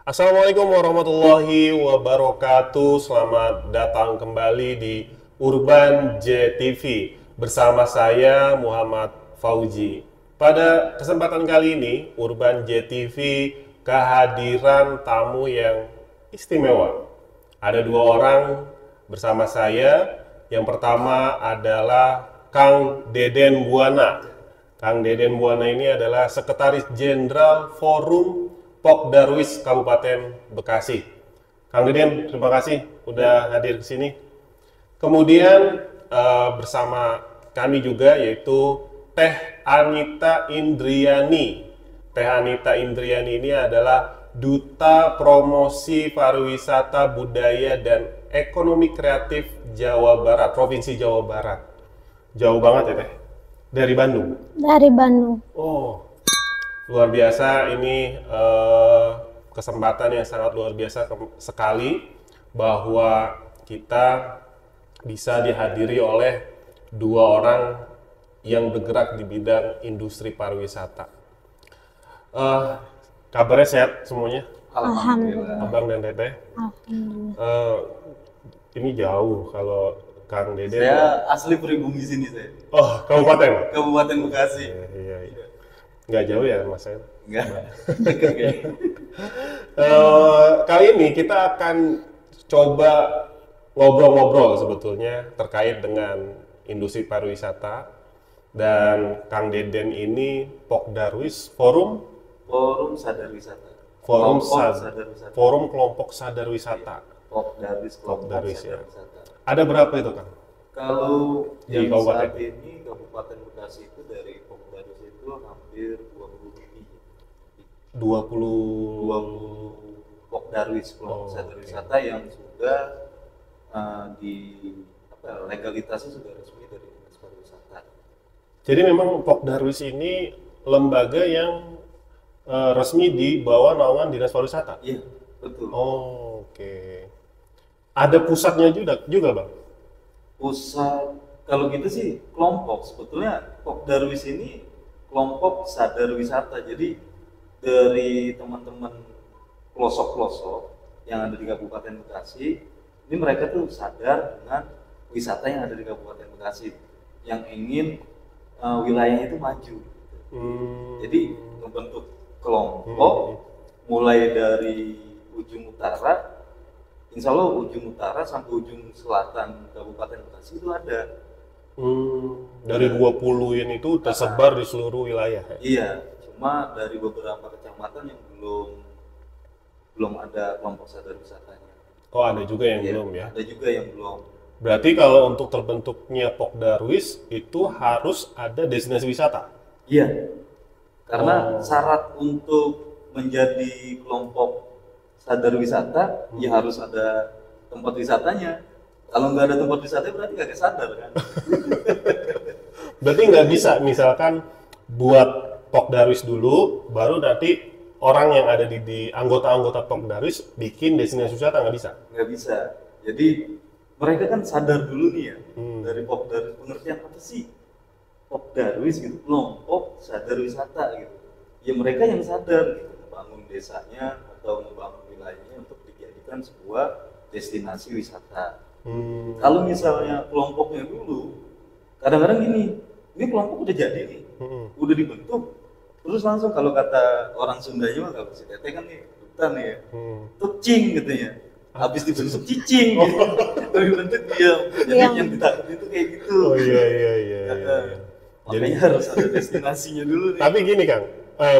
Assalamualaikum warahmatullahi wabarakatuh. Selamat datang kembali di Urban JTV bersama saya Muhammad Fauji. Pada kesempatan kali ini, Urban JTV kehadiran tamu yang istimewa. Ada dua orang bersama saya. Yang pertama adalah Kang Deden Buana. Kang Deden Buana ini adalah Sekretaris Jenderal Forum Pok Darwis Kabupaten Bekasi. Kang Deden, terima kasih udah hadir ke sini. Kemudian bersama kami juga yaitu Teh Anita Indriani. Teh Anita Indriani ini adalah Duta Promosi Pariwisata Budaya dan Ekonomi Kreatif Jawa Barat, Provinsi Jawa Barat. Jauh banget ya Teh? Dari Bandung? Dari Bandung. Oh, luar biasa ini kesempatan yang sangat luar biasa sekali bahwa kita bisa dihadiri oleh dua orang yang bergerak di bidang industri pariwisata. Kabarnya sehat semuanya? Alhamdulillah. Abang dan Teteh? Alhamdulillah. Ini jauh kalau Kang Deden. Saya asli pribumi sini saya. Oh, kabupaten? Kabupaten Bekasi. Iya. Nggak jauh ya Mas saya? Enggak. Dekat kayaknya. Kali ini kita akan coba ngobrol-ngobrol sebetulnya terkait dengan industri pariwisata, dan Kang Deden ini Pokdarwis Forum Sadar Wisata. Forum Sadar Wisata. Forum Kelompok Sadar Wisata. Pokdarwis Kelompok Pokdarwis, Sadar ya. Wisata. Ada berapa itu Kang? Kalau Di yang kabupaten? saat ini Kabupaten Bekasi itu dari Pokdarwis itu hampir 20 lebih. 20 20 Pokdarwis Kelompok Oh, Sadar oke. Wisata yang sudah legalitasnya sudah resmi dari Dinas Pariwisata. Jadi memang Pokdarwis ini lembaga yang resmi di bawah naungan Dinas Pariwisata. Iya, betul. Oh, oke. Ada pusatnya juga Bang? Pusat kalau gitu sih kelompok, sebetulnya Pokdarwis ini kelompok sadar wisata. Jadi dari teman-teman pelosok-pelosok yang ada di Kabupaten Bekasi, ini mereka tuh sadar dengan wisata yang ada di Kabupaten Bekasi yang ingin wilayahnya itu maju. Jadi membentuk kelompok mulai dari ujung utara, insya Allah ujung utara sampai ujung selatan Kabupaten Bekasi itu ada. Dari 20 ini itu tersebar di seluruh wilayah. Ya? Iya, cuma dari beberapa kecamatan yang belum ada kelompok sadar wisatanya. Oh, ada juga yang Iya, belum ya. ada juga yang belum. Berarti kalau untuk terbentuknya Pokdarwis itu harus ada destinasi wisata. Iya, karena syarat untuk menjadi kelompok sadar wisata ya harus ada tempat wisatanya. Kalau nggak ada tempat wisata berarti nggak sadar kan? Berarti nggak bisa misalkan buat Pokdarwis dulu, baru nanti orang yang ada di anggota-anggota Pokdarwis bikin destinasi wisata, nggak bisa. Nggak bisa. Jadi mereka kan sadar dulu nih ya dari Pokdarwis, pengertian apa sih Pokdarwis gitu, kelompok sadar wisata gitu. Ya mereka yang sadar gitu, membangun desanya atau membangun wilayahnya untuk dijadikan sebuah destinasi wisata. Kalau misalnya kelompoknya dulu, kadang-kadang gini, ini kelompok udah jadi nih, udah dibentuk, terus langsung kalau kata orang Sundanya mah kalau si Teteh kan nih, duta nih ya, tucing gitu ya. Habis dibentuk cicing gitu. Tapi bentuk diam. Jadi yang ditakut itu kayak gitu. Oh iya. Makanya harus ada destinasinya dulu nih. Tapi gini Kang,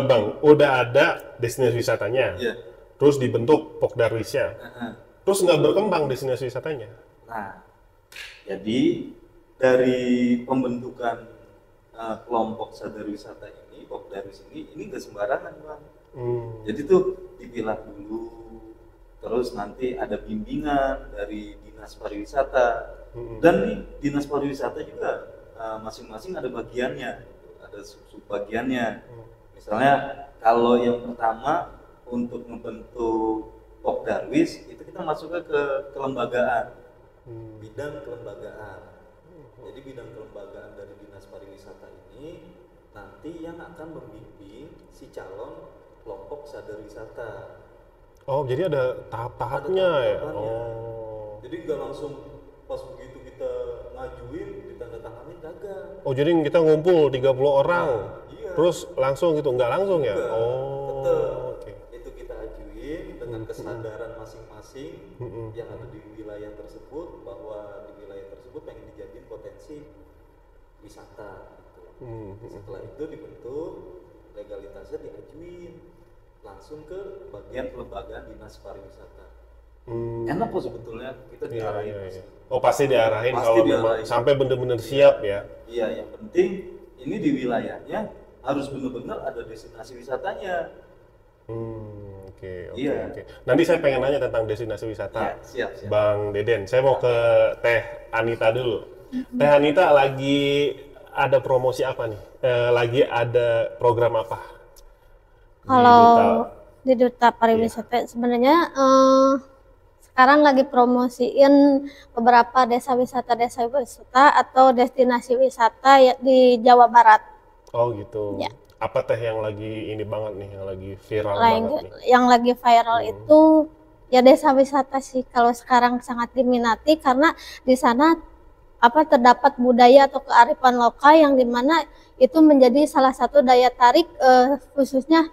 Bang, udah ada destinasi wisatanya, Iya. terus dibentuk Pokdarwisnya, terus nggak berkembang destinasi wisatanya. Nah, jadi dari pembentukan kelompok sadar wisata ini, Pokdarwis ini nggak sembarangan Bang. Jadi tuh dipilah dulu, terus nanti ada bimbingan dari Dinas Pariwisata, dan nih Dinas Pariwisata juga masing-masing ada bagiannya, gitu. Ada sub-bagiannya. Misalnya kalau yang pertama untuk membentuk Pokdarwis itu kita masuk ke kelembagaan, bidang kelembagaan. Jadi bidang kelembagaan dari Dinas Pariwisata ini nanti yang akan membimbing si calon kelompok sadar wisata. Oh, jadi ada tahap-tahapnya ya? tahap-tahapannya. Oh. Jadi nggak langsung pas begitu kita ngajuin ditandatangani gagal. Oh, jadi kita ngumpul 30 orang, Iya. terus langsung gitu? Nggak langsung ya? Enggak, Oh, tetap oke. itu kita ajuin dengan kesadaran masing-masing yang ada di wilayah tersebut, bahwa di wilayah tersebut pengen dijadiin potensi wisata gitu. Setelah itu dibentuk, legalitasnya diajuin langsung ke bagian kelembagaan dinas pariwisata. Enak kok sebetulnya, kita Iya, diarahin iya, pasti. iya. Oh, pasti diarahin Pasti kalau memang diarahin. sampai bener-bener siap ya? Iya, yang penting ini di wilayahnya harus benar-benar ada destinasi wisatanya. Oke, oke, Iya. oke. Nanti saya pengen nanya tentang destinasi wisata. Iya, siap, siap. Bang Deden, saya mau ke Teh Anita dulu. Teh Anita lagi ada promosi apa nih? Lagi ada program apa? Di Kalau Duta- di Duta Pariwisata sebenarnya sekarang lagi promosiin beberapa desa wisata atau destinasi wisata di Jawa Barat. Oh gitu. Ya. Apa teh yang lagi ini banget nih, yang lagi viral Yang, banget nih? yang lagi viral itu ya desa wisata sih kalau sekarang sangat diminati karena di sana terdapat budaya atau kearifan lokal yang dimana itu menjadi salah satu daya tarik khususnya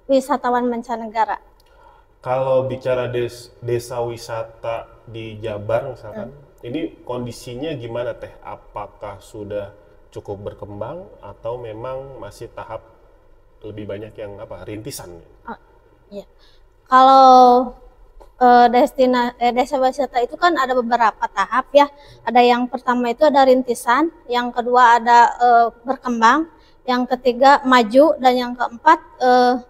wisatawan mancanegara. Kalau bicara desa wisata di Jabar misalkan, ini kondisinya gimana teh? Apakah sudah cukup berkembang atau memang masih tahap lebih banyak yang rintisan? Ya. Kalau desa wisata itu kan ada beberapa tahap ya. Ada yang pertama itu ada rintisan, yang kedua ada berkembang, yang ketiga maju, dan yang keempat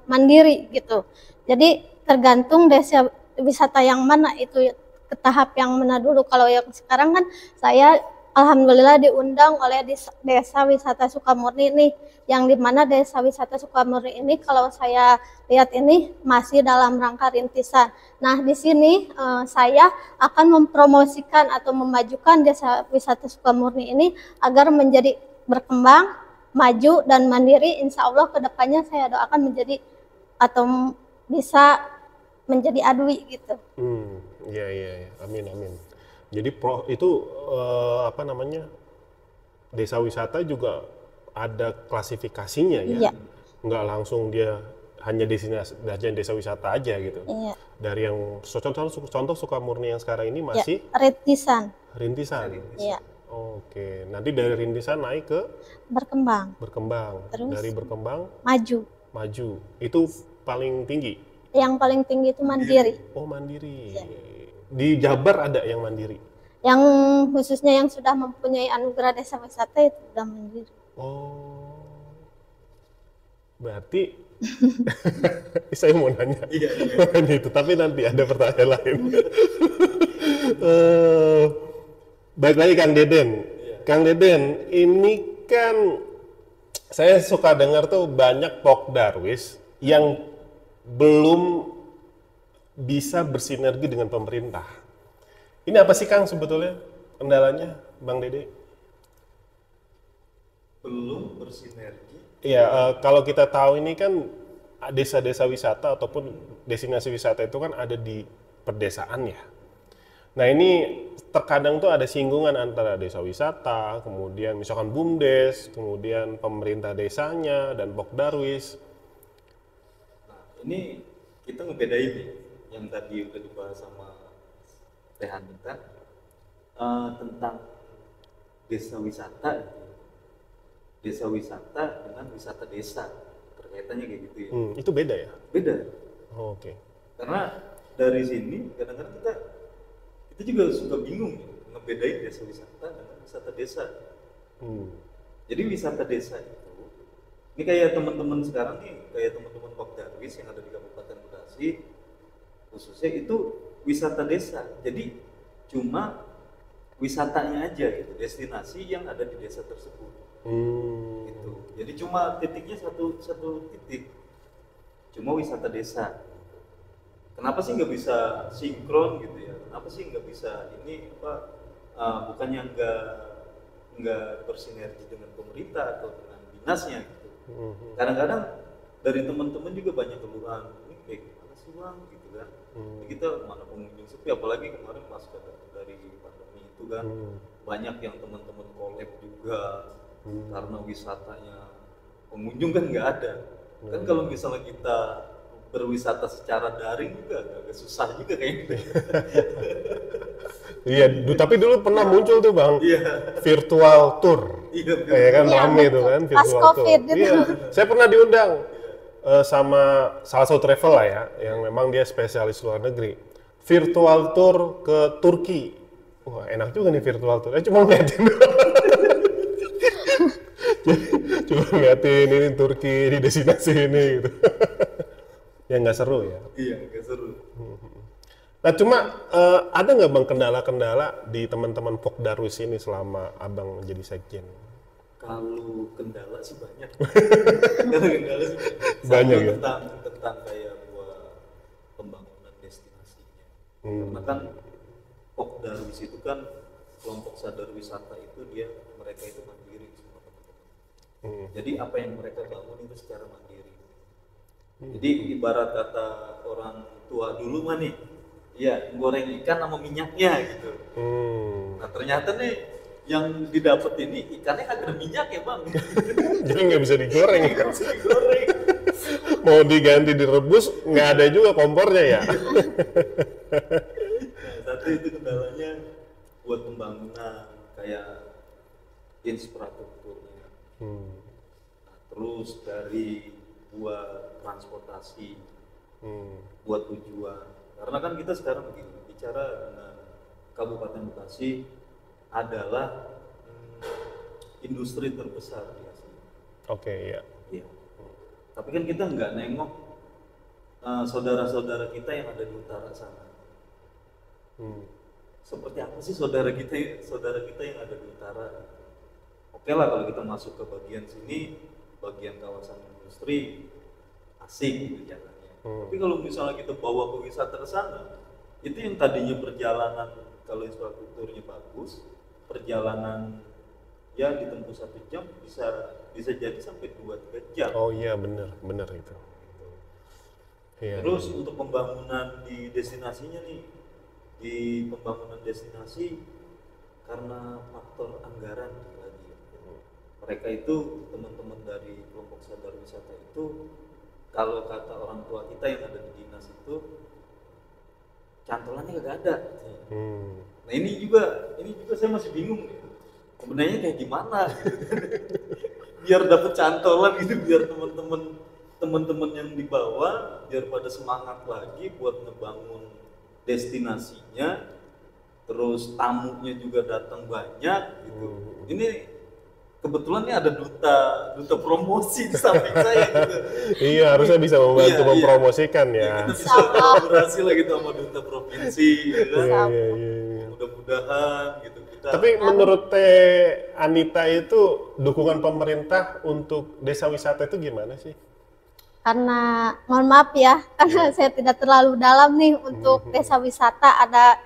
mandiri gitu. Jadi tergantung desa wisata yang mana itu ke tahap yang mana dulu. Kalau yang sekarang kan saya alhamdulillah diundang oleh Desa Wisata Sukamurni nih, yang dimana Desa Wisata Sukamurni ini kalau saya lihat ini masih dalam rangka rintisan. Nah di sini saya akan mempromosikan atau memajukan Desa Wisata Sukamurni ini agar menjadi berkembang, maju dan mandiri. Insya Allah kedepannya saya doakan menjadi atau bisa menjadi adwi gitu. Iya, iya, iya. Amin, amin. Jadi itu desa wisata juga ada klasifikasinya ya? Iya. Nggak langsung dia hanya desa wisata aja gitu. Iya. Dari yang contoh Sukamurni yang sekarang ini masih Ya, rintisan. rintisan. Iya. Oke, nanti dari rintisan naik ke Berkembang, berkembang. Terus? Dari berkembang maju. Itu paling tinggi. Yang paling tinggi itu mandiri. Oh, mandiri. Iya. Di Jabar ada yang mandiri. Yang khususnya yang sudah mempunyai anugerah desa wisata itu sudah mandiri. Oh, berarti saya mau nanya itu, tapi nanti ada pertanyaan lain. Baik lagi Kang Deden. Kang Deden, ini kan saya suka dengar tuh banyak Pok Darwis yang belum bisa bersinergi dengan pemerintah. Ini apa sih Kang sebetulnya kendalanya, Bang Dede? Belum bersinergi. Iya, kalau kita tahu ini kan desa-desa wisata ataupun destinasi wisata itu kan ada di pedesaan ya. Nah ini terkadang tuh ada singgungan antara desa wisata, kemudian misalkan BUMDes, kemudian pemerintah desanya dan Pok Darwis. Nah ini kita ngebedain nih, yang tadi udah dibahas sama Teh Anita tentang desa wisata dengan wisata desa, terkaitannya kayak gitu ya. Itu beda ya? Beda. Oh, oke. Karena dari sini kadang-kadang kita juga suka bingung ya, ngebedain desa wisata dengan wisata desa. Jadi wisata desa itu, ini kayak teman-teman sekarang nih, kayak teman-teman Pok Darwis yang ada di Kabupaten Bekasi, khususnya itu wisata desa. Jadi cuma wisatanya aja gitu, destinasi yang ada di desa tersebut. Gitu. Jadi cuma titiknya satu titik, cuma wisata desa. Kenapa sih nggak bisa sinkron gitu ya? Kenapa sih nggak bisa ini bukannya nggak bersinergi dengan pemerintah atau dengan dinasnya gitu? Kadang-kadang dari teman-teman juga banyak keluhan, ini kayak gimana sih sih bang gitu kan. Kita mana pengunjung sepi, apalagi kemarin pas dari pandemi itu kan banyak yang teman-teman collab juga karena wisatanya pengunjung kan nggak ada. Kan kalau misalnya kita berwisata secara daring juga agak susah juga kayaknya. Iya, tapi dulu pernah muncul tuh bang, virtual tour. Iya, kayak kan rame tuh kan Pas virtual COVID tour. gitu. Iya, saya pernah diundang sama salah satu travel lah ya, yang memang dia spesialis luar negeri. Virtual tour ke Turki. Wah enak juga nih virtual tour. Cuma ngeliatin cuma ngeliatin ini Turki di destinasi ini gitu. Ya nggak seru ya. Iya, nggak seru. Nah cuma ada nggak bang kendala-kendala di teman-teman Pok Darwis ini selama abang jadi sekjen? Kalau kendala sih banyak. Kendala sih banyak ya? Tentang kayak buat pembangunan destinasinya. Karena kan Pok Darwis itu kan kelompok sadar wisata itu mereka itu mandiri semua teman-teman. Jadi apa yang mereka bangun itu secara mandiri. Jadi ibarat kata orang tua dulu mah nih, ya goreng ikan sama minyaknya gitu. Nah ternyata nih yang didapat ini ikannya kagak ada minyak ya bang. Jadi nggak bisa digoreng. Nggak bisa digoreng. Mau diganti direbus nggak ada juga kompornya ya. Nah, satu itu kendalanya buat pembangunan kayak infrastrukturnya. Nah, terus dari buat transportasi, buat tujuan. Karena kan kita sekarang begini, bicara dengan Kabupaten Bekasi adalah industri terbesar di Asia. Oke, iya. Iya. Tapi kan kita nggak nengok saudara-saudara kita yang ada di utara sana. Seperti apa sih saudara kita yang ada di utara? Oke lah kalau kita masuk ke bagian sini, bagian kawasan industri, asik gitu jalannya. Tapi kalau misalnya kita bawa ke wisata ke sana, itu yang tadinya perjalanan kalau infrastrukturnya bagus, perjalanan ya ditempuh 1 jam bisa jadi sampai 2-3 jam. Oh iya benar itu. Iya, Terus untuk pembangunan di destinasinya nih, di pembangunan destinasi karena faktor anggaran lagi. Mereka itu teman-teman dari kelompok sadar wisata itu kalau kata orang tua kita yang ada di dinas itu cantolannya gak ada. Nah ini juga saya masih bingung nih. Sebenarnya kayak gimana? Biar dapat cantolan gitu, biar teman-teman yang di bawah biar pada semangat lagi buat ngebangun destinasinya, terus tamunya juga datang banyak gitu. Ini kebetulan nih ada duta promosi di samping saya gitu. Iya, harusnya bisa membantu mempromosikan ya. Kita bisa kolaborasi lah gitu sama duta provinsi ya kan. Iya. Mudah-mudahan gitu kita. Tapi menurut Teh Anita itu dukungan pemerintah untuk desa wisata itu gimana sih? Karena mohon maaf ya, karena saya tidak terlalu dalam nih untuk desa wisata, ada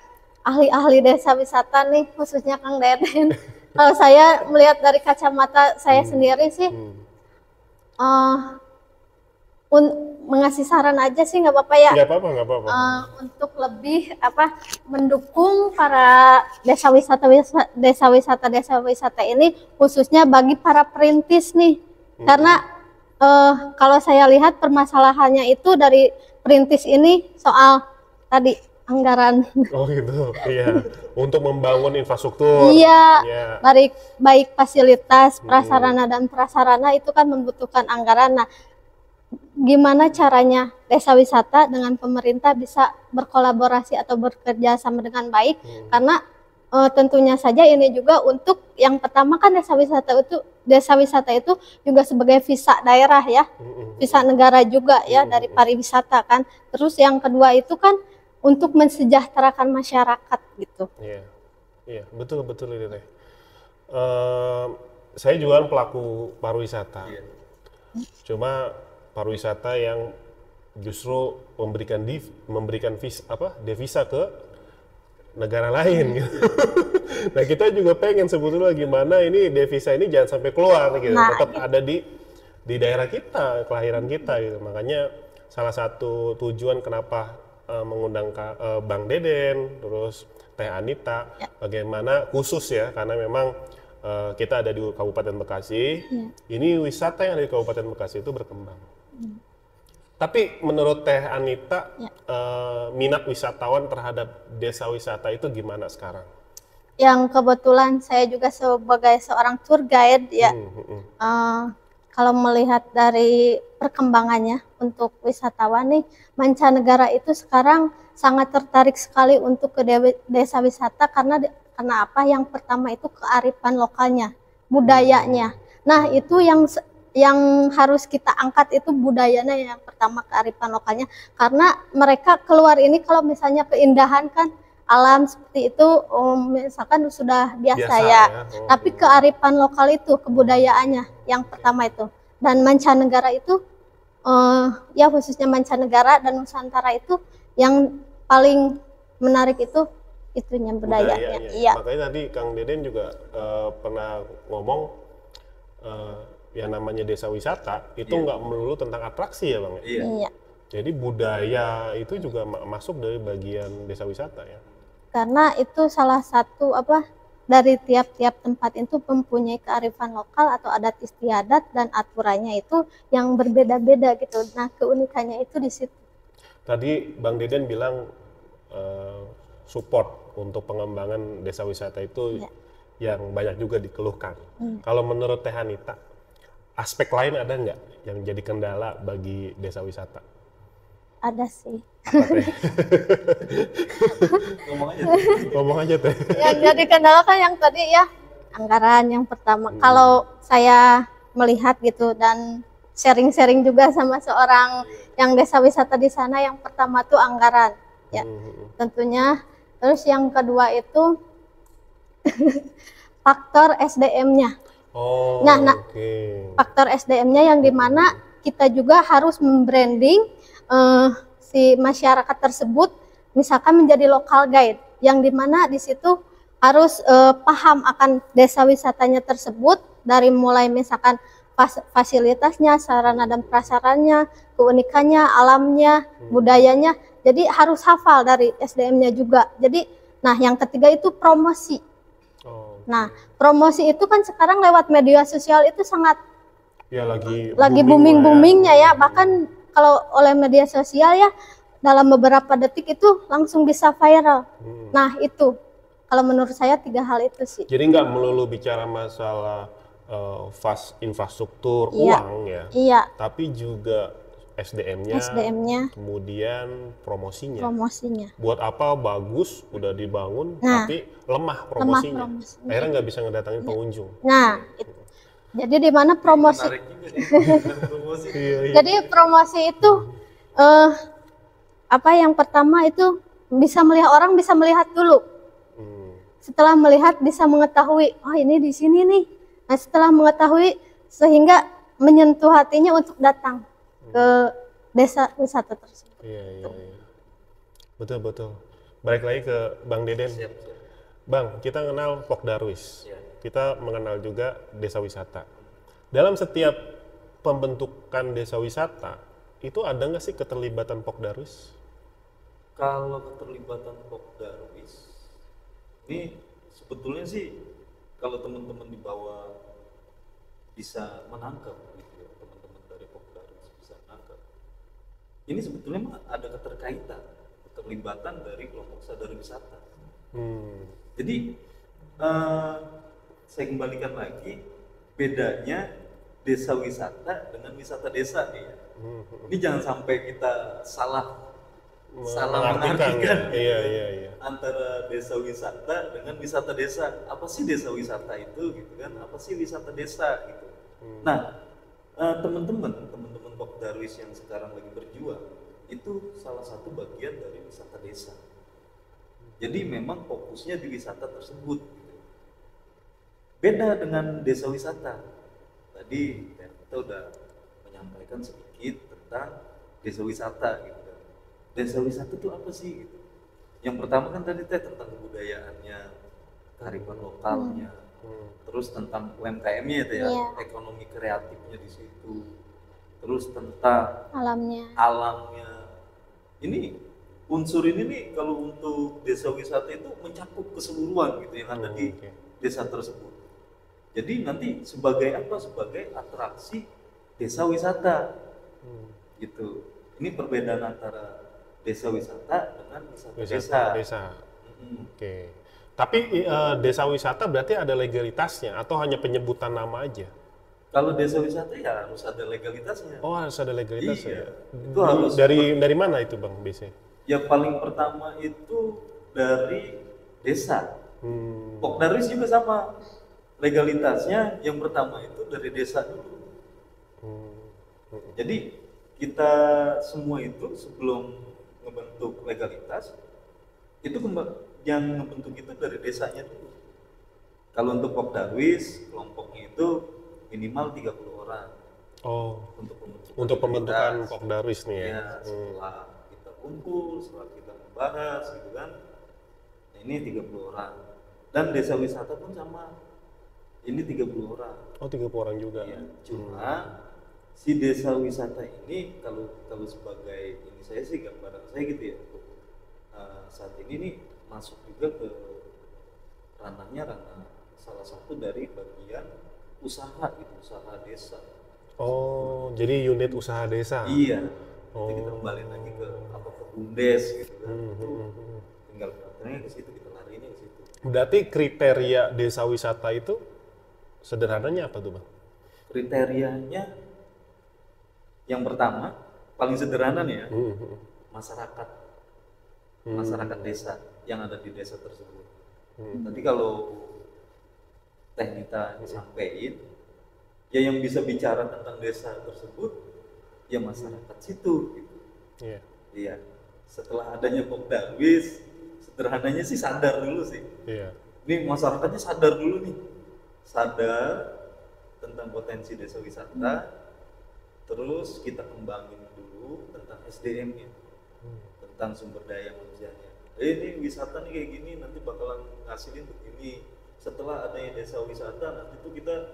ahli-ahli desa wisata nih, khususnya Kang Deden. Kalau saya melihat dari kacamata saya sendiri sih, mengasih saran aja sih nggak apa-apa ya. Nggak apa-apa. Untuk lebih mendukung para desa wisata ini, khususnya bagi para perintis nih, karena kalau saya lihat permasalahannya itu dari perintis ini soal tadi anggaran. Oh gitu, iya. Untuk membangun infrastruktur. Iya, baik fasilitas, prasarana dan prasarana itu kan membutuhkan anggaran. Nah, gimana caranya desa wisata dengan pemerintah bisa berkolaborasi atau bekerja sama dengan baik? Karena tentunya saja ini juga untuk yang pertama kan desa wisata itu juga sebagai visa daerah ya, visa negara juga ya dari pariwisata kan. Terus yang kedua itu kan untuk mensejahterakan masyarakat gitu. Iya, betul ini Teh. Saya juga pelaku pariwisata. Cuma pariwisata yang justru memberikan devisa ke negara lain gitu. Nah kita juga pengen sebetulnya gimana ini devisa ini jangan sampai keluar gitu, tetap ada di daerah kita, kelahiran kita gitu. Makanya salah satu tujuan kenapa mengundang Bang Deden, terus Teh Anita, bagaimana khusus ya, karena memang kita ada di Kabupaten Bekasi, ini wisata yang ada di Kabupaten Bekasi itu berkembang. Tapi menurut Teh Anita, minat wisatawan terhadap desa wisata itu gimana sekarang? Yang kebetulan saya juga sebagai seorang tour guide ya, kalau melihat dari perkembangannya untuk wisatawan nih, mancanegara itu sekarang sangat tertarik sekali untuk ke desa wisata karena apa? Yang pertama itu kearifan lokalnya, budayanya. Nah, itu yang harus kita angkat itu budayanya yang pertama, kearifan lokalnya. Karena mereka keluar ini kalau misalnya keindahan kan alam seperti itu misalkan sudah biasa ya. Tapi kearifan lokal itu, kebudayaannya yang pertama itu. Dan mancanegara itu ya khususnya mancanegara dan Nusantara itu yang paling menarik itu itunya budayanya. Iya. Makanya tadi Kang Deden juga pernah ngomong yang namanya desa wisata itu nggak melulu tentang atraksi ya Bang. Iya. Jadi budaya itu juga masuk dari bagian desa wisata ya. Karena itu salah satu dari tiap-tiap tempat itu mempunyai kearifan lokal atau adat istiadat dan aturannya itu yang berbeda-beda gitu. Nah, keunikannya itu di situ. Tadi Bang Deden bilang support untuk pengembangan desa wisata itu yang banyak juga dikeluhkan. Kalau menurut Teh Anita, aspek lain ada nggak yang jadi kendala bagi desa wisata? Ada sih. Ngomong aja Teh. Yang jadi kendala kan yang tadi ya, anggaran yang pertama. Kalau saya melihat gitu dan sharing-sharing juga sama seorang yang desa wisata di sana, yang pertama tuh anggaran. Ya, tentunya. Terus yang kedua itu faktor SDM-nya. Faktor SDM-nya yang dimana kita juga harus membranding si masyarakat tersebut, misalkan menjadi local guide, yang dimana di situ harus paham akan desa wisatanya tersebut, dari mulai misalkan fasilitasnya, sarana dan prasarannya, keunikannya, alamnya, budayanya. Jadi harus hafal dari SDM-nya juga. Jadi, nah yang ketiga itu promosi. Nah, promosi itu kan sekarang lewat media sosial itu sangat lagi booming-boomingnya ya. Bahkan kalau oleh media sosial ya, dalam beberapa detik itu langsung bisa viral. Nah itu, kalau menurut saya 3 hal itu sih. Jadi nggak melulu bicara masalah infrastruktur, uang ya. Iya. Tapi juga SDM-nya, kemudian promosinya. Buat apa bagus, udah dibangun, tapi lemah promosinya. Akhirnya nggak bisa ngedatangin pengunjung. Nah, jadi di mana promosi? Jadi promosi itu yang pertama itu bisa melihat, orang bisa melihat dulu. Setelah melihat bisa mengetahui, oh ini di sini nih. Nah, setelah mengetahui sehingga menyentuh hatinya untuk datang ke desa wisata tersebut. Iya. Betul. Balik lagi ke Bang Deden. Bang, kita kenal Pok Darwis. Kita mengenal juga desa wisata. Dalam setiap pembentukan desa wisata, itu ada nggak sih keterlibatan Pok Darwis? Kalau keterlibatan Pok Darwis, ini sebetulnya sih kalau teman-teman di bawah bisa menangkap gitu ya, teman-teman dari Pok Darwis bisa menangkap. Ini sebetulnya ada keterlibatan dari kelompok sadar wisata. Jadi saya kembalikan lagi bedanya desa wisata dengan wisata desa nih ya. Ini jangan sampai kita salah mengartikan antara desa wisata dengan wisata desa. Apa sih desa wisata itu gitu kan? Apa sih wisata desa gitu. Nah, teman-teman Pok Darwis yang sekarang lagi berjuang itu salah satu bagian dari wisata desa. Jadi memang fokusnya di wisata tersebut. Beda dengan desa wisata. Tadi kita udah menyampaikan sedikit tentang desa wisata gitu. Desa wisata itu apa sih gitu. Yang pertama kan tadi tentang kebudayaannya, kearifan lokalnya, terus tentang UMKM-nya itu ya, ekonomi kreatifnya di situ. terus tentang alamnya. Ini unsur ini nih kalau untuk desa wisata itu mencakup keseluruhan gitu yang ada di desa tersebut. Jadi nanti sebagai apa? Sebagai atraksi desa wisata. Gitu. Ini perbedaan antara desa wisata dengan wisata desa. Oke. Tapi desa wisata berarti ada legalitasnya atau hanya penyebutan nama aja? Kalau desa wisata ya harus ada legalitasnya. Oh, harus ada legalitasnya. Iya. Itu harus dari mana itu Bang biasanya? Yang paling pertama itu dari desa. Pokdarwis juga sama. Legalitasnya yang pertama itu dari desa dulu. Jadi kita semua itu sebelum membentuk legalitas itu yang membentuk itu dari desanya dulu. Kalau untuk Pokdarwis, kelompoknya itu minimal 30 orang. Oh. Untuk pembentukan Pokdarwis nih ya. Ya, setelah kita kumpul, setelah kita membahas gitu kan. Nah, ini 30 orang. Dan desa wisata pun sama. Ini 30 orang. Oh, 30 orang juga. Ya, cuma si desa wisata ini kalau sebagai ini saya sih gambaran saya gitu ya. Saat ini nih masuk juga ke ranah salah satu dari bagian usaha gitu, usaha desa. Oh, jadi unit usaha desa. Iya. Nanti kita kembali lagi ke ke BUMDes gitu kan. Tinggal katanya ke situ, kita larinya ke situ. Berarti kriteria desa wisata itu sederhananya apa tuh Bang? Kriterianya yang pertama paling sederhana nih ya, masyarakat desa yang ada di desa tersebut. Tadi kalau Teknita sampaikan, ya yang bisa bicara tentang desa tersebut ya masyarakat situ gitu. Iya. Setelah adanya Pokdarwis, sederhananya sih sadar dulu sih. Ini masyarakatnya sadar dulu nih, sadar tentang potensi desa wisata. Terus kita kembangin dulu tentang SDM-nya, tentang sumber daya manusianya. Ini wisata nih kayak gini, nanti bakalan ngasilin begini. Setelah adanya desa wisata, nanti tuh kita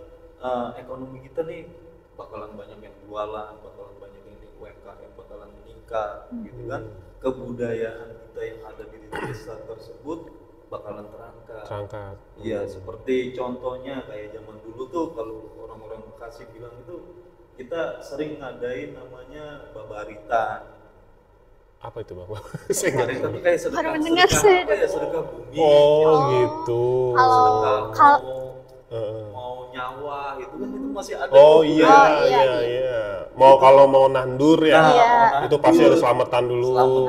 ekonomi kita nih bakalan banyak yang jualan, bakalan banyak yang UMKM bakalan meningkat, gitu kan. Kebudayaan kita yang ada di desa tersebut bakalan terangkat. Iya, seperti contohnya kayak zaman dulu tuh kalau orang-orang Bekasi bilang itu kita sering ngadain namanya babaritan. Apa itu Bang? Babaritan itu kayak sedekah bumi. Oh, gitu. Mau nyawa itu kan itu masih ada. Oh iya. Kalau mau nandur ya, itu pasti harus selamatan dulu.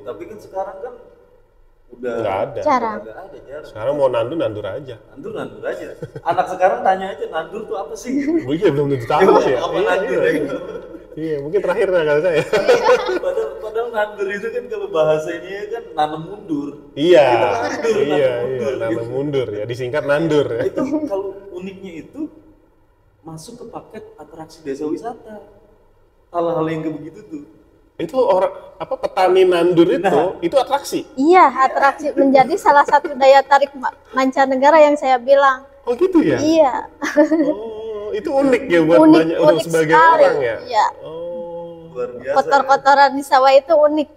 Tapi kan sekarang kan udah nggak ada. Jarang. Sekarang mau nandur aja. Nandur aja. Anak sekarang tanya aja nandur tuh apa sih? Belum tentu tahu sih ya. Iya, mungkin terakhir kali saya. Padahal nandur itu kan kalau bahasanya kan nanam mundur. Iya, nanam mundur ya, disingkat nandur ya. Itu kalau uniknya itu masuk ke paket atraksi desa wisata. Hal-hal yang kayak begitu tuh. Itu petani nandur itu atraksi? Iya, atraksi menjadi salah satu daya tarik mancanegara yang saya bilang. Oh gitu ya? Iya. Oh, itu unik ya buat banyak untuk sebagian orang ya? Iya. Oh. Luar biasa. Kotor-kotoran di sawah itu unik.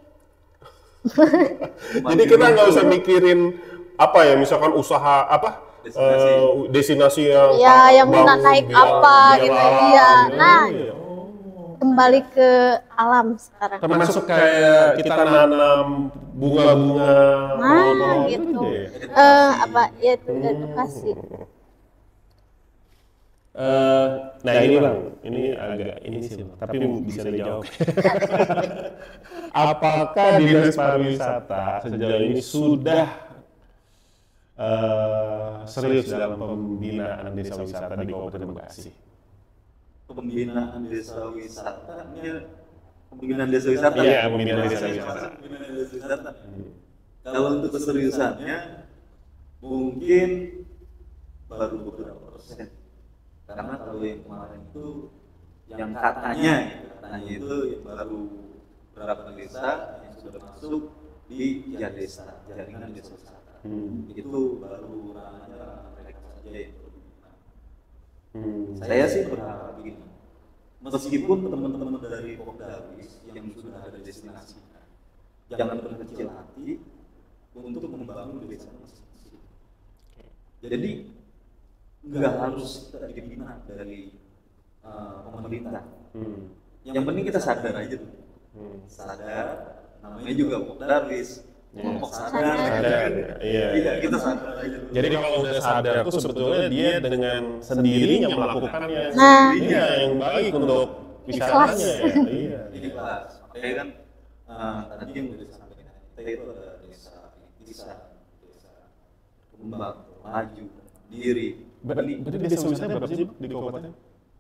Jadi kita nggak usah mikirin misalkan usaha destinasi yang naik apa gitu. Iya. Nah, kembali ke alam sekarang. Termasuk kayak kita nanam bunga-bunga. Nah, gitu. Itu edukasi. Nah ini Bang, ini agak sih, tapi bisa dijawab. Apakah Dinas Pariwisata sejauh ini sudah serius dalam pembinaan desa wisata di Kabupaten Bekasi? Pembinaan desa wisata? Iya, pembinaan desa wisata. Kalau untuk keseriusannya mungkin baru beberapa persen. Karena kalau yang kemarin itu yang katanya itu yang baru beberapa desa yang sudah masuk di desa jaringan desa wisata. Itu baru ranahnya mereka saja yang berguna. Saya sih berharap begini, meskipun teman-teman dari Pokdarwis yang sudah ada destinasinya, jangan berkecil hati untuk membangun desa masing-masing. Jadi nggak harus dibina dari pemerintah. Yang penting kita sadar aja tuh. Sadar, namanya juga Pokdarwis. Kelompok sadar. Iya, kita sadar aja. Jadi kalau udah sadar tuh sebetulnya dia dengan sendirinya melakukannya. Nah. Iya, yang baik untuk wisatanya ya. Iya. Ikhlas. Makanya kan tadi yang udah disampaikan kita itu ada desa Kembang, Maju, Diri. Berarti desa wisata berapa sih di kabupaten?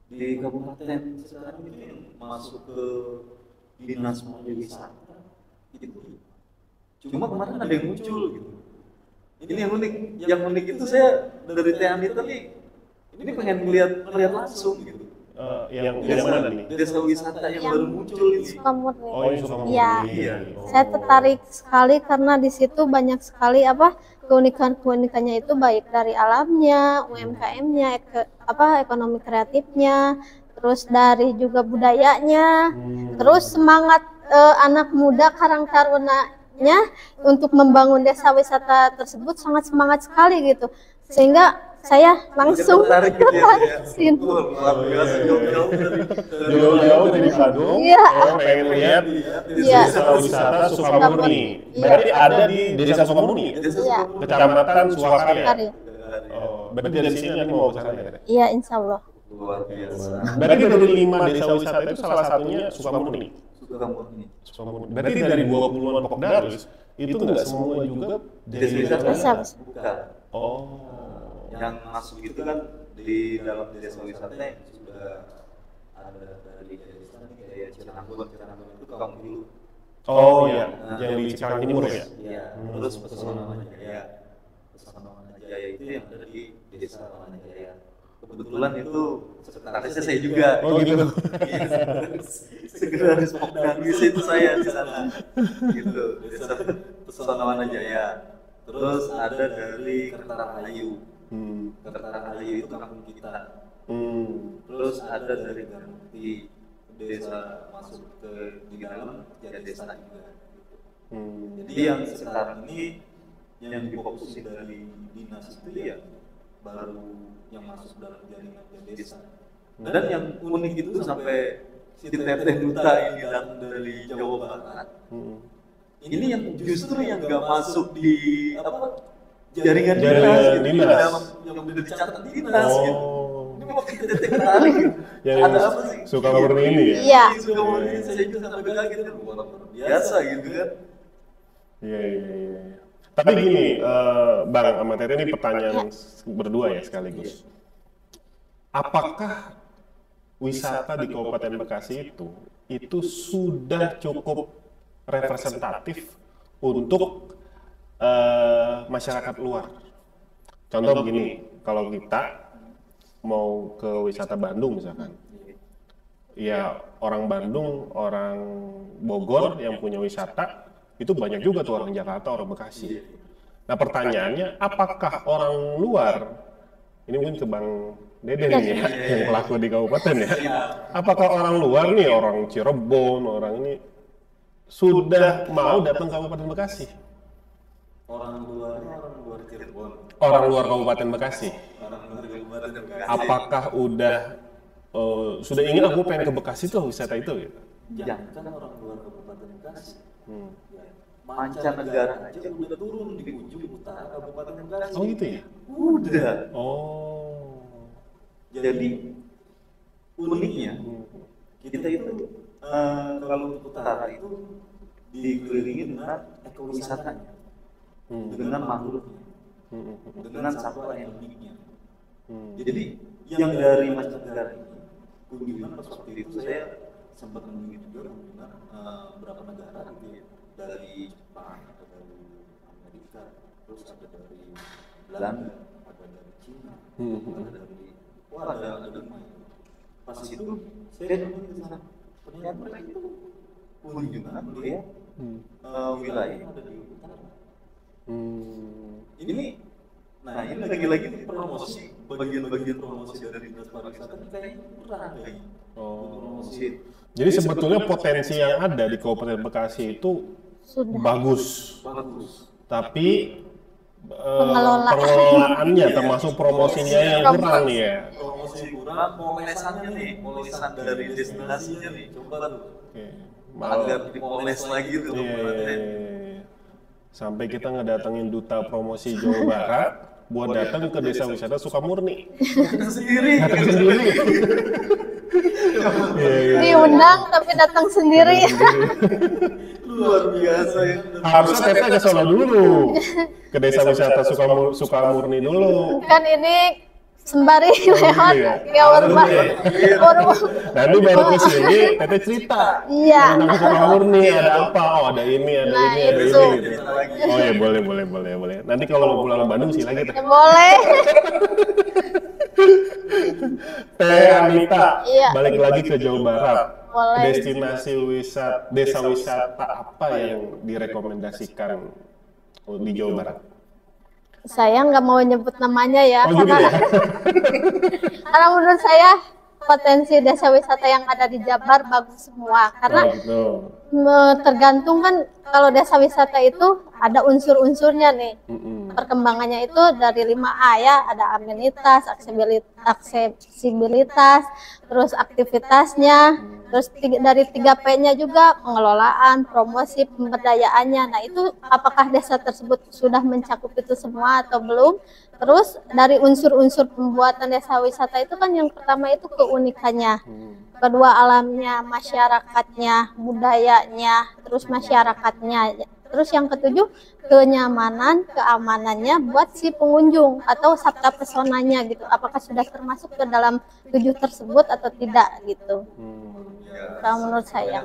Di kabupaten sekarang itu yang masuk ke dinas pariwisata itu. Cuma kemarin ada yang muncul gitu. Ini yang unik itu saya dari Teanita nih, ini pengen melihat langsung gitu. Yang mana nih? Desa wisata yang baru muncul ini. Sukabumi. Oh, yang Sukabumi. Iya. Saya tertarik sekali karena di situ banyak sekali keunikannya itu baik dari alamnya, UMKM-nya, ekonomi kreatifnya, terus dari juga budayanya, terus semangat anak muda Karang Tarunanya untuk membangun desa wisata tersebut sangat semangat sekali gitu, sehingga saya langsung tertarik gitu ya. Jauh-jauh dari Bandung, Iya. pengen lihat desa wisata Sukabumi. Berarti ada di desa Sukabumi, Iya. Kecamatan Suwakarya. Hari. Oh, berarti dari sini nanti mau ke sana ya? Iya, insya Allah. Luar biasa. Berarti dari 5 desa wisata itu salah satunya Sukabumi. Sukabumi. Berarti dari 20-an Pokdarwis itu nggak semua juga desa wisata? Bukan. Oh. Yang masuk itu kan di dalam desa wisata yang sudah ada dari desa kayak Cirangon itu Kampung Hulu. Oh iya, yang di Cikarang Timur ya? Iya. Terus Pesona Manajaya. Pesona Manajaya itu yang ada di desa Manajaya. Kebetulan itu sekretarisnya saya juga. Oh gitu. Sekretaris Pokdarwis itu saya di sana. Gitu. Desa Pesona Manajaya. Terus ada dari Kertarahayu. Kertarahayu itu kampung kita. Terus ada dari Garanti desa masuk ke di dalam ya desa juga. Jadi yang sekarang ini yang difokusin dari dinas itu ya baru yang masuk dalam jaringan desa. Dan yang unik itu sampai si Teteh Duta yang datang dari Jawa Barat. Ini yang justru yang nggak masuk di jaringan dinas yang udah dicatat dinas gitu. Ini mau kita tertarik gitu. Ada apa sih? Sukabumi ini ya? Iya. Sukabumi saya juga sampai kaget gitu. Luar biasa gitu kan. Iya. Tapi gini, Bang Ahmad Heri, ini pertanyaan berdua ya sekaligus. Apakah wisata di Kabupaten Bekasi itu sudah cukup representatif untuk masyarakat luar? Contoh begini, kalau kita mau ke wisata Bandung misalkan, ya orang Bandung, orang Bogor yang punya wisata itu banyak juga tuh orang Jakarta, orang Bekasi. Nah pertanyaannya, apakah orang luar, ini mungkin ke Bang Dede nih ya, yang pelaku di kabupaten ya, apakah orang luar nih, orang Cirebon, orang ini sudah mau datang ke Kabupaten Bekasi? Orang luar Cirebon. Orang luar Kabupaten Bekasi. Orang luar Kabupaten Bekasi. Apakah udah sudah ingin aku pengen ke Bekasi tuh wisata itu gitu? Jangan orang luar Kabupaten Bekasi. Mancanegara aja udah turun di ujung utara Kabupaten Bekasi. Oh gitu ya? Udah. Oh. Jadi uniknya kita itu kalau utara itu dikelilingi dengan ekowisatanya. Dengan makhluknya, dengan satwa endemiknya. Jadi yang dari mancanegara ini kunjungan waktu itu saya sempat mengunjungi juga kunjungan beberapa negara gitu ya, dari Jepang, ada dari Amerika, terus ada dari Belanda, ada dari Cina, ada dari ada lumayan. Pas itu saya nemuin di sana ternyata mereka itu kunjungan melihat wilayah yang ada di utara. Ini lagi-lagi promosi bagian promosi dari dinas pariwisata ini kayaknya kurang kayaknya. Promosi. Jadi sebetulnya potensi yang ada di Kabupaten Bekasi itu bagus. Tapi pengelolaannya termasuk promosinya yang kurang nih ya. Promosi kurang, polesannya nih, polesan dari destinasinya nih, coba tuh. Agar dipoles lagi tuh. Sampai kita ngedatengin duta promosi Jawa Barat buat datang ke desa wisata Sukamurni. Datang sendiri. Diundang tapi datang sendiri. Luar biasa ya. Harusnya Teteh ke sono dulu, ke desa wisata Sukamurni dulu. Kan ini sembari lewat baru nanti baru ke sini Teteh cerita tentang Sukamurni ada apa, ada ini ada ini. Oh ya boleh nanti kalau mau pulang ke Bandung silakan kita boleh. Teh Anita balik lagi ke Jawa Barat. Destinasi desa wisata apa yang direkomendasikan di Jawa Barat? Saya nggak mau nyebut namanya ya, gitu ya? Karena menurut saya potensi desa wisata yang ada di Jabar bagus semua. Karena tergantung kan kalau desa wisata itu ada unsur-unsurnya nih. Perkembangannya itu dari 5A ya, ada amenitas, aksesibilitas, terus aktivitasnya, terus dari 3P-nya juga pengelolaan, promosi, pemberdayaannya. Nah itu apakah desa tersebut sudah mencakup itu semua atau belum? Terus dari unsur-unsur pembuatan desa wisata itu kan yang pertama itu keunikannya, kedua alamnya, masyarakatnya, budayanya, terus masyarakatnya. Terus yang ketujuh kenyamanan, keamanannya buat si pengunjung atau sabta pesonanya gitu. Apakah sudah termasuk ke dalam 7 tersebut atau tidak gitu. Kalau menurut saya.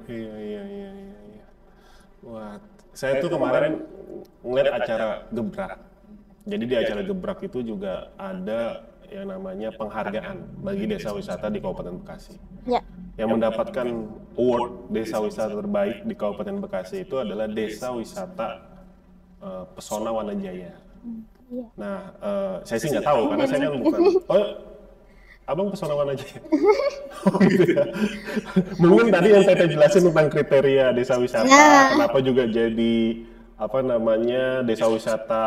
Iya. Wah, saya tuh kemarin ngeliat acara Gebrak. Jadi di acara Gebrak itu juga ada yang namanya penghargaan bagi desa wisata di Kabupaten Bekasi. Ya. Yang mendapatkan award desa wisata terbaik di Kabupaten Bekasi itu adalah desa wisata Pesona Wanajaya. Nah, saya sih nggak tahu karena saya kan bukan. Oh, abang Pesona Wanajaya. Oh gitu ya. Mungkin tadi yang Teteh jelasin tentang kriteria desa wisata, kenapa juga jadi apa namanya desa wisata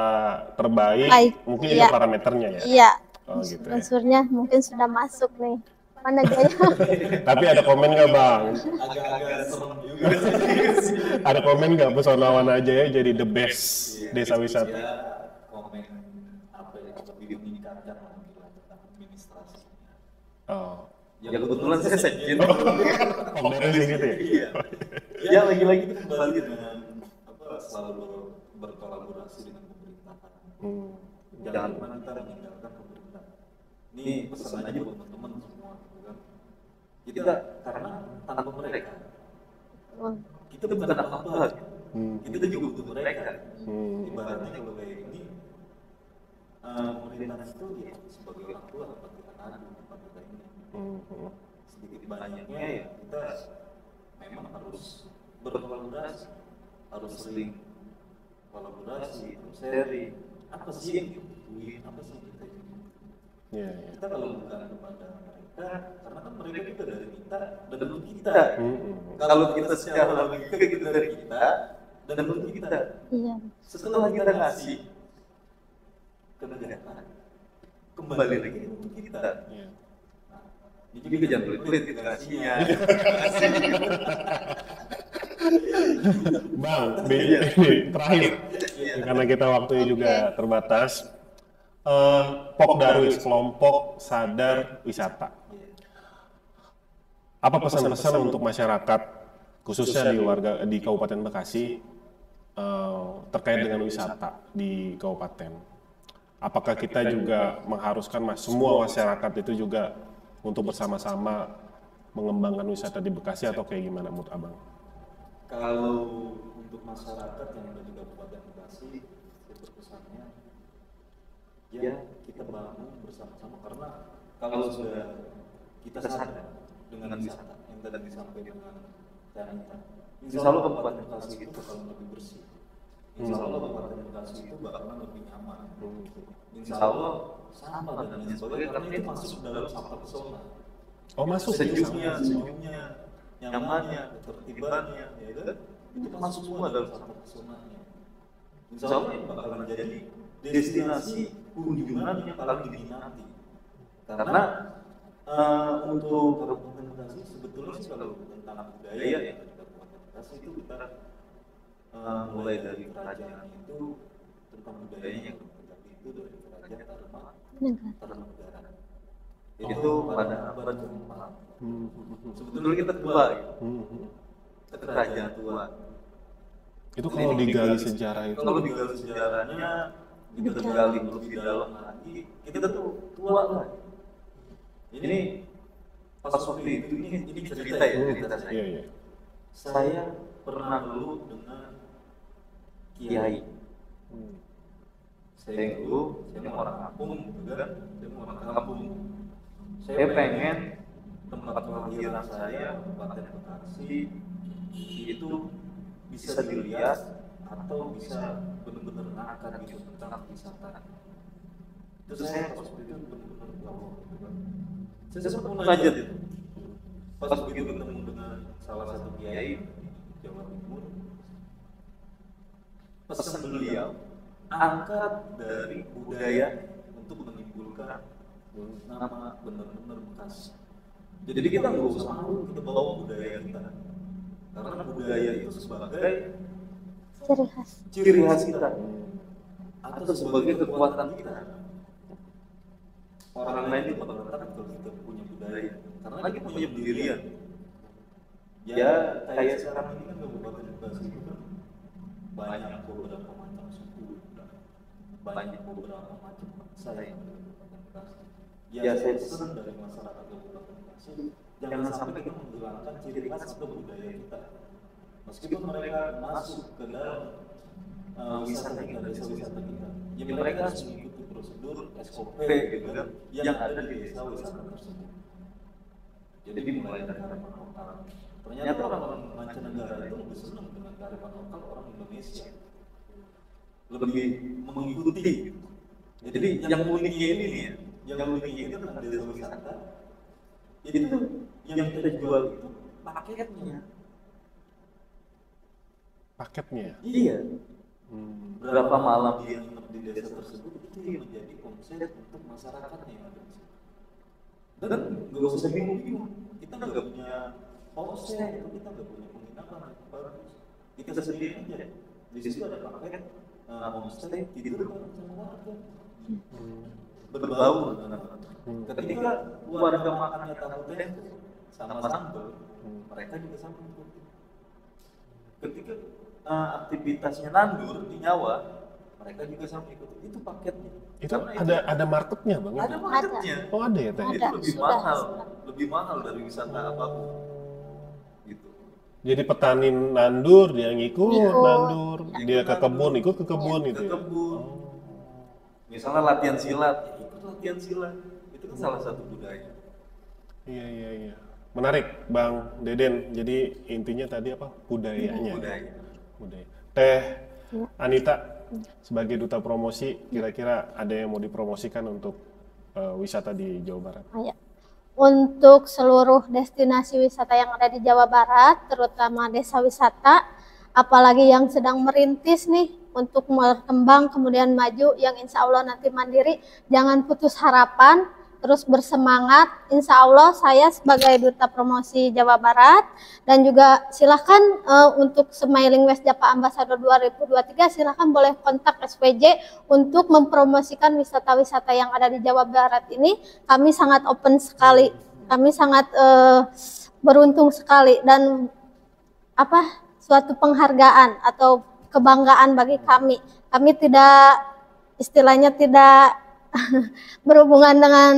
terbaik, mungkin itu parameternya ya. Iya. Oh, gitu ya. Unsurnya mungkin sudah masuk nih. Mana Jaya? Tapi ada komen nggak bang? Agak-agak serem juga. Ada komen nggak Pesona Wanajaya jadi the best desa wisata? Komen apa ya, lebih meningkatkan lagi tentang administrasi. Oh. Ya kebetulan saya sekjen. Dari sini gitu ya? Iya. Ya lagi-lagi itu kembali dengan selalu berkolaborasi dengan pemerintahan. Jangan pernah kita meninggalkan pemerintah. Ini pesan aja buat teman-teman semua. Kita karena tanpa mereka kita bukan apa-apa. Kita juga butuh mereka. Ibaratnya kalau kayak ini pemerintah itu ya sebagai orang tua tempat kita ngadu, tempat kita ini. Sedikit banyaknya ya kita memang harus berkolaborasi, harus sering kolaborasi, sharing. Apa sih yang dibutuhin, apa sih yang kita inginkan? Kita kalau bukan kepada mereka, karena kan mereka juga dari kita dan untuk kita. Kalau kita secara logika kita dari kita dan untuk kita. Setelah kita ngasih ke negara, kembali lagi untuk kita. Ini juga jangan pelit-pelit kita ngasihnya. Bang, terakhir, karena kita waktunya juga terbatas. Pokdarwis, kelompok sadar wisata. Apa pesan-pesan untuk masyarakat, khususnya di Kabupaten Bekasi, terkait dengan wisata di Kabupaten? Apakah kita juga mengharuskan semua masyarakat itu juga untuk bersama-sama mengembangkan wisata di Bekasi atau kayak gimana menurut abang? Kalau untuk masyarakat yang ada di Kabupaten Bekasi, pesannya ya kita bangun bersama-sama karena kalau sudah kita sadar dengan wisata yang tadi disampaikan dengan Tanita, insya Allah Kabupaten Bekasi itu bakal lebih bersih. Insya Allah Kabupaten Bekasi itu bakalan lebih nyaman. Insya Allah sama dan lain sebagainya karena itu masuk dalam fakta pesona. Oh, masuk Sejuknya, nyamannya, ketertibannya, ya kan? Itu masuk semua dalam fakta pesonanya. Insya Allah bakalan jadi destinasi kunjungan yang paling diminati. Karena untuk Kabupaten Bekasi sebetulnya sih kalau tentang budaya ya di Kabupaten Bekasi itu kita mulai dari kerajaan itu tentang budayanya yang itu dari kerajaan Tarumanegara. Itu pada abad ke-4. Sebetulnya kita tua gitu. Kerajaan tua. Itu kalau digali sejarah itu. Kalau digali sejarahnya kita gali lebih dalam lagi, kita tuh tua lah. Ini pas waktu itu ini cerita ya, cerita saya. Iya. Saya pernah dulu dengan kiai. Saya orang kampung, gitu kan? Saya orang kampung. Saya pengen tempat kelahiran saya, Kabupaten Bekasi itu bisa dilihat atau bisa benar-benar akan gitu tentang wisata. Terus saya pas itu benar-benar tahu. Saya sempat mengajar itu. Pas begitu ketemu dengan salah satu kiai di Jawa Timur, pesan beliau angkat dari budaya untuk menimbulkan nama benar-benar Bekasi. Jadi kita nggak usah malu kita bawa budaya kita, karena budaya itu sebagai ciri khas kita atau sebagai kekuatan kita. Orang lain itu bakal tertarik kalau kita punya budaya, karena kita punya pendirian. Ya kayak sekarang ini kan Kabupaten Bekasi itu kan banyak beberapa macam suku, banyak beberapa macam bangsa yang ada di Kabupaten Bekasi. Ya saya pesan dari masyarakat Kabupaten Bekasi, jangan sampai kita menghilangkan ciri khas atau budaya kita. Meskipun mereka masuk ke dalam wisata kita, desa wisata kita, ya mereka harus mengikuti prosedur SOP gitu kan, yang ada di desa wisata tersebut. Jadi mulai dari kearifan lokal. Ternyata orang-orang mancanegara itu lebih senang dengan kearifan lokal orang Indonesia, lebih mengikuti. Jadi yang uniknya ini nih, yang uniknya ini tentang desa wisata, itu yang kita jual itu paketnya. Paketnya? Iya. Berapa malam dia nginep di desa tersebut itu yang menjadi konsep untuk masyarakatnya yang ada di situ. Dan nggak usah bingung-bingung, kita nggak punya homestay, kita nggak punya penginapan bagus. Kita sendiri aja. Di situ ada paket homestay tidur sama warga. Berbaur dengan ketika warga makannya tahu tempe sama sambal, mereka juga sama mengikuti. Ketika aktivitasnya nandur di nyawa, mereka juga sama ikut. Itu paketnya. Itu ada marketnya bang? Ada marketnya. Oh ada ya tadi? Itu lebih mahal dari wisata apapun. Gitu. Jadi petani nandur dia ngikut nandur, dia ke kebun ikut ke kebun gitu. Ke kebun. Misalnya latihan silat, ikut latihan silat. Itu kan salah satu budaya. Iya. Menarik Bang Deden. Jadi intinya tadi apa? Budayanya. Budaya. Teh Anita sebagai duta promosi, kira-kira ada yang mau dipromosikan untuk wisata di Jawa Barat? Ya. Untuk seluruh destinasi wisata yang ada di Jawa Barat, terutama desa wisata, apalagi yang sedang merintis nih untuk berkembang kemudian maju, yang insya Allah nanti mandiri, jangan putus harapan, terus bersemangat. Insya Allah saya sebagai duta promosi Jawa Barat, dan juga silahkan untuk Smiling West Japa Ambassador 2023 silahkan boleh kontak SPJ untuk mempromosikan wisata-wisata yang ada di Jawa Barat ini. Kami sangat open sekali, kami sangat beruntung sekali, dan suatu penghargaan atau kebanggaan bagi kami. Kami tidak, istilahnya tidak berhubungan dengan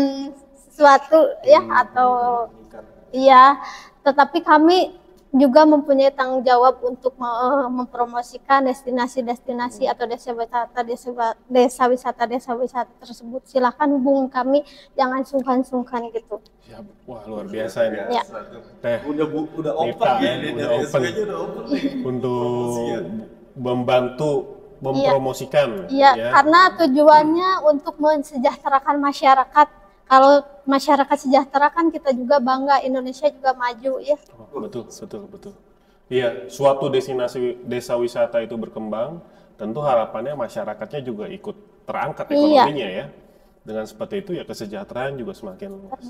sesuatu ya atau iya, tetapi kami juga mempunyai tanggung jawab untuk mempromosikan destinasi-destinasi atau desa wisata tersebut. Silakan hubungi kami, jangan sungkan-sungkan gitu. Siap. Wah luar biasa ini. Ya. Teh udah open ya, udah open untuk membantu mempromosikan. Iya, Ya. karena tujuannya untuk mensejahterakan masyarakat. Kalau masyarakat sejahtera kan kita juga bangga, Indonesia juga maju ya. Oh, betul, betul, betul. Iya, suatu destinasi desa wisata itu berkembang, tentu harapannya masyarakatnya juga ikut terangkat ekonominya ya. Dengan seperti itu ya kesejahteraan juga semakin luas.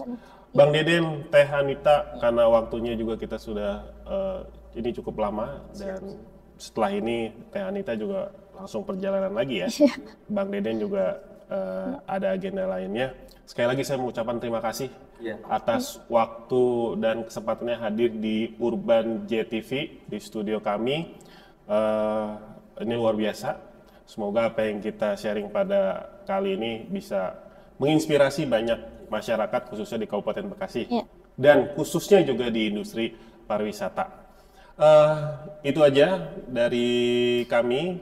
Bang Deden, Teh Anita, karena waktunya juga kita sudah ini cukup lama dan setelah ini Teh Anita juga langsung perjalanan lagi ya. Bang Deden juga ada agenda lainnya. Sekali lagi saya mengucapkan terima kasih atas waktu dan kesempatannya hadir di Urban JTV di studio kami. Ini luar biasa. Semoga apa yang kita sharing pada kali ini bisa menginspirasi banyak masyarakat khususnya di Kabupaten Bekasi dan khususnya juga di industri pariwisata. Itu aja dari kami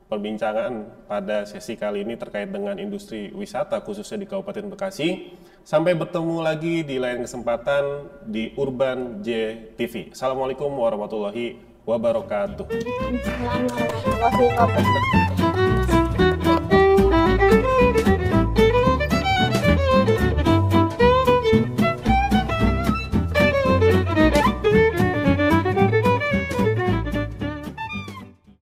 perbincangan pada sesi kali ini terkait dengan industri wisata khususnya di Kabupaten Bekasi. Sampai bertemu lagi di lain kesempatan di Urban JTV. Assalamualaikum warahmatullahi wabarakatuh. Waalaikumsalam warahmatullahi wabarakatuh.